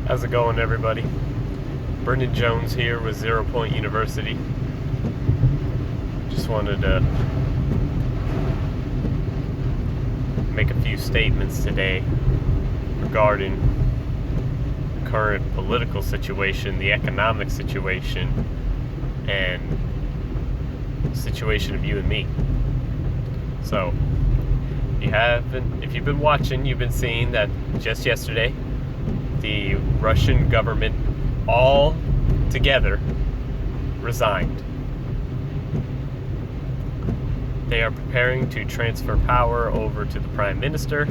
How's it going, everybody? Brendan Jones here with 0 Point University. Just wanted to make a few statements today regarding the current political situation, the economic situation, and the situation of you and me. So, if you've been watching, you've been seeing that just yesterday, the Russian government all together resigned. They are preparing to transfer power over to the Prime Minister,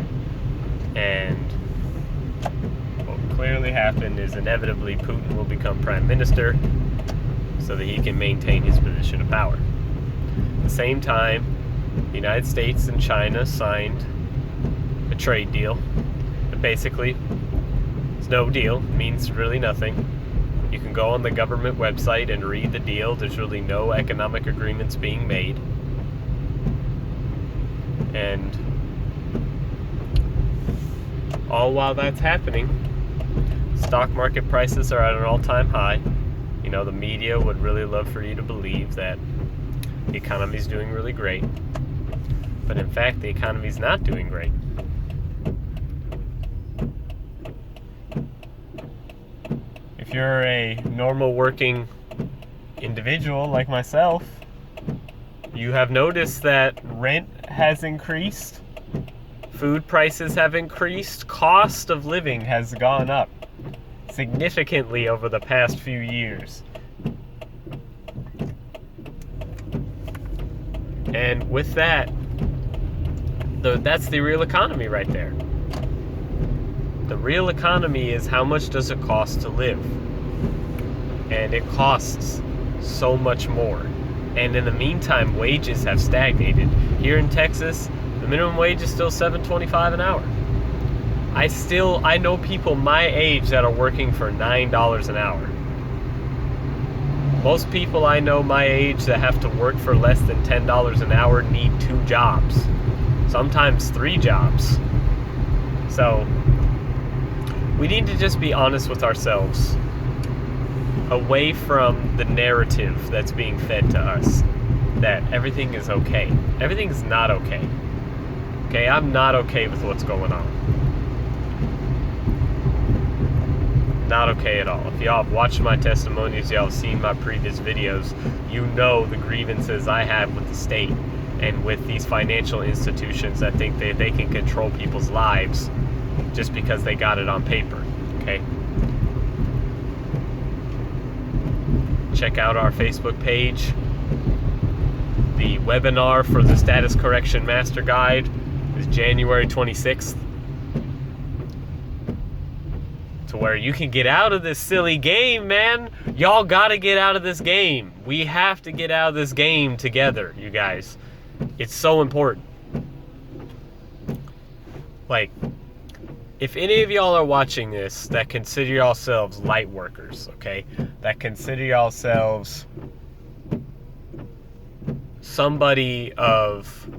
and what will clearly happen is inevitably Putin will become Prime Minister so that he can maintain his position of power. At the same time, the United States and China signed a trade deal that basically it's no deal, means really nothing. You can go on the government website and read the deal. There's really no economic agreements being made. And all while that's happening, stock market prices are at an all-time high. You know, the media would really love for you to believe that the economy's doing really great. But in fact, the economy's not doing great. If you're a normal working individual like myself, you have noticed that rent has increased, food prices have increased, cost of living has gone up significantly over the past few years. And with that, that's the real economy right there. The real economy is how much does it cost to live? And it costs so much more. And in the meantime, wages have stagnated. Here in Texas, the minimum wage is still $7.25 an hour. I know people my age that are working for $9 an hour. Most people I know my age that have to work for less than $10 an hour need 2 jobs. Sometimes 3 jobs. So, we need to just be honest with ourselves, away from the narrative that's being fed to us that everything is okay. Everything's not okay. Okay, I'm not okay with what's going on. Not okay at all. If y'all have watched my testimonies, y'all have seen my previous videos, you know the grievances I have with the state and with these financial institutions that think that they can control people's lives just because they got it on paper, okay? Check out our Facebook page. The webinar for the Status Correction Master Guide is January 26th. To where you can get out of this silly game, man. Y'all gotta get out of this game. We have to get out of this game together, you guys. It's so important. Like, if any of y'all are watching this that consider yourselves light workers, okay, that consider yourselves somebody of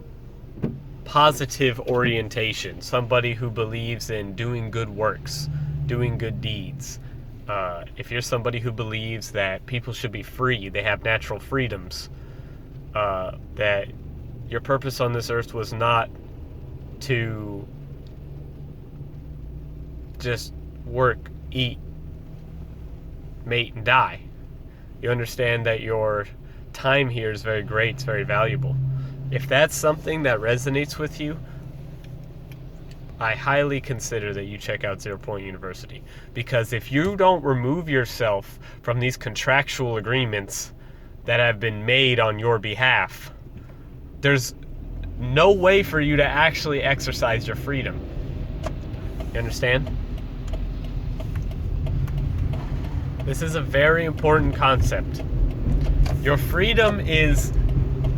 positive orientation, somebody who believes in doing good works, doing good deeds, if you're somebody who believes that people should be free, they have natural freedoms, that your purpose on this earth was not to just work, eat, mate, and die. You understand that your time here is very great, it's very valuable. If that's something that resonates with you, I highly consider that you check out 0 Point University. Because if you don't remove yourself from these contractual agreements that have been made on your behalf, there's no way for you to actually exercise your freedom. You understand? This is a very important concept. Your freedom is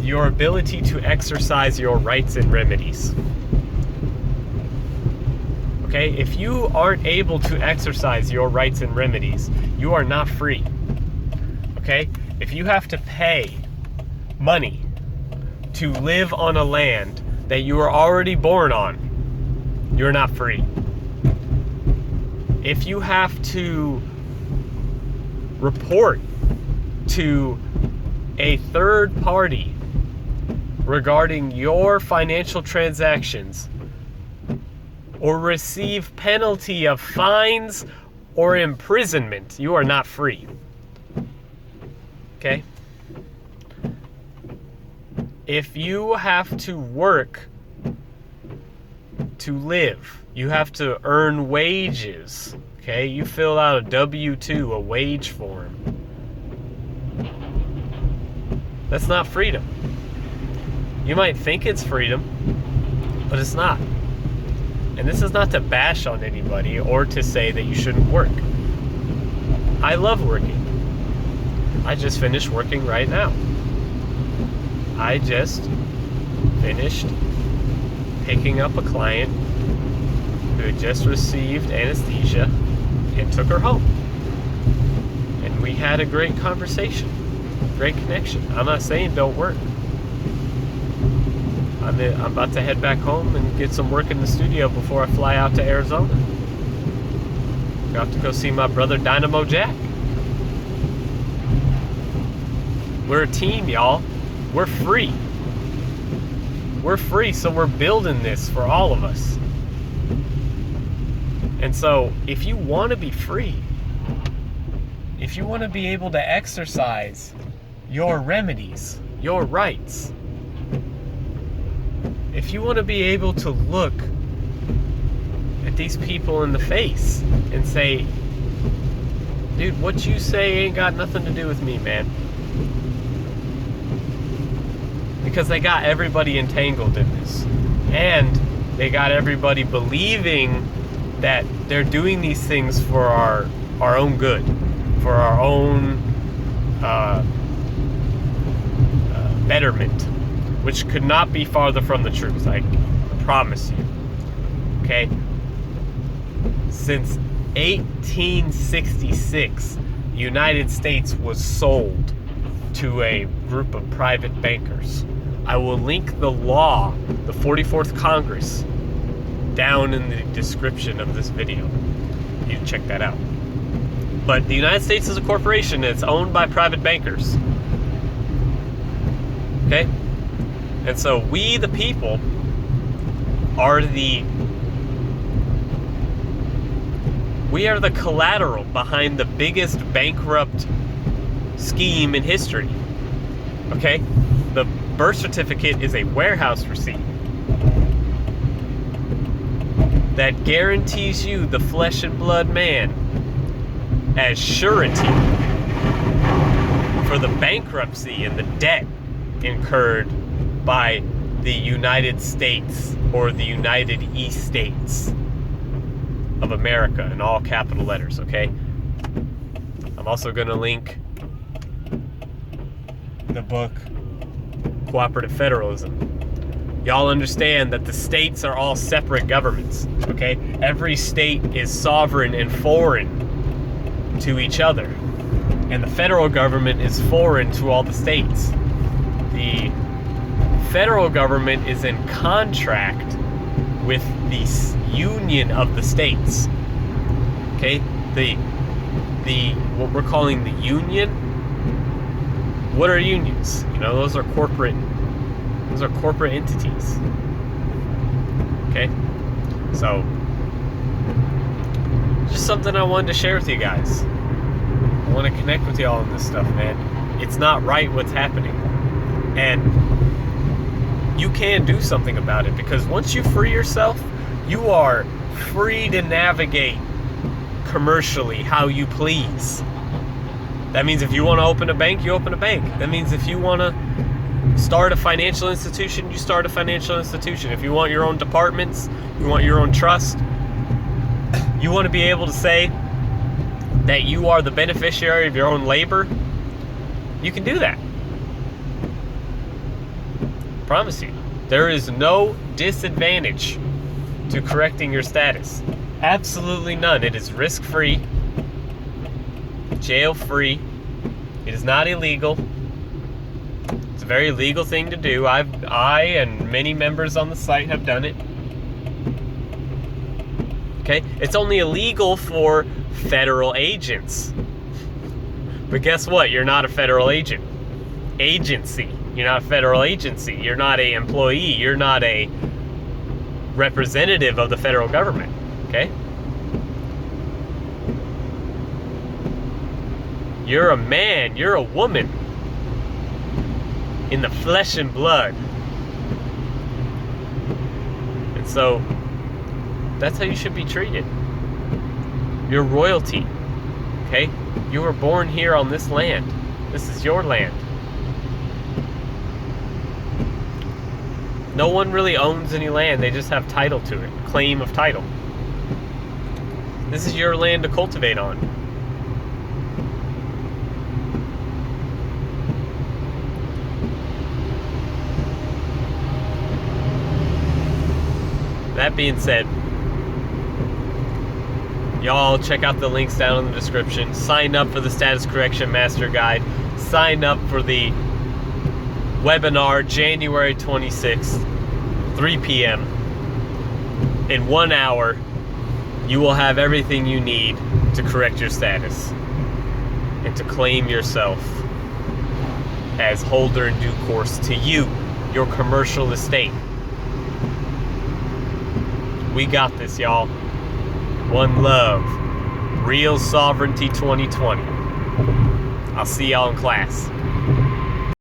your ability to exercise your rights and remedies. Okay? If you aren't able to exercise your rights and remedies, you are not free. Okay? If you have to pay money to live on a land that you were already born on, you're not free. if you have to report to a third party regarding your financial transactions or receive penalty of fines or imprisonment, you are not free. Okay? If you have to work to live, you have to earn wages, okay? You fill out a W-2, a wage form. That's not freedom. You might think it's freedom, but it's not. And this is not to bash on anybody or to say that you shouldn't work. I love working. I just finished working right now. I just finished picking up a client who had just received anesthesia and took her home. And we had a great conversation, great connection. I'm not saying don't work. I'm about to head back home and get some work in the studio before I fly out to Arizona. I have to go see my brother Dynamo Jack. We're a team, y'all. We're free. We're free, so we're building this for all of us. And so, if you want to be free, if you want to be able to exercise your remedies, your rights, if you want to be able to look at these people in the face and say, dude, what you say ain't got nothing to do with me, man. Because they got everybody entangled in this. And they got everybody believing that they're doing these things for our own good, for our own betterment, which could not be farther from the truth, I promise you. Okay? Since 1866, the United States was sold to a group of private bankers. I will link the law, the 44th Congress, down in the description of this video. You can check that out. But the United States is a corporation and it's owned by private bankers. Okay? And so we, the people, are the collateral behind the biggest bankrupt scheme in history. Okay? The birth certificate is a warehouse receipt that guarantees you the flesh and blood man as surety for the bankruptcy and the debt incurred by the United States or the United States of America in all capital letters, okay? I'm also going to link the book Cooperative Federalism. Y'all understand that the states are all separate governments, okay? Every state is sovereign and foreign to each other. And the federal government is foreign to all the states. The federal government is in contract with the union of the states. Okay? The what we're calling the union. What are unions? You know, those are corporate entities. Okay? So just something I wanted to share with you guys. I want to connect with y'all on this stuff, man. It's not right what's happening. And you can do something about it, because once you free yourself, you are free to navigate commercially how you please. That means if you want to open a bank, you open a bank. That means if you want to start a financial institution, you start a financial institution. If you want your own departments, you want your own trust, you want to be able to say that you are the beneficiary of your own labor, you can do that. I promise you. There is no disadvantage to correcting your status. Absolutely none. It is risk-free, jail-free. It is not illegal. It's a very legal thing to do. I and many members on the site have done it. Okay? It's only illegal for federal agents. But guess what? You're not a federal agent. Agency. You're not a federal agency. You're not an employee. You're not a representative of the federal government. Okay? You're a man. You're a woman. In the flesh and blood. And so, that's how you should be treated. You're royalty. Okay? You were born here on this land. This is your land. No one really owns any land. They just have title to it. Claim of title. This is your land to cultivate on. That being said, y'all check out the links down in the description. Sign up for the Status Correction Master Guide. Sign up for the webinar January 26th, 3 p.m. In 1 hour, you will have everything you need to correct your status and to claim yourself as holder in due course to you, your commercial estate. We got this, y'all. One love. Real Sovereignty 2020. I'll see y'all in class.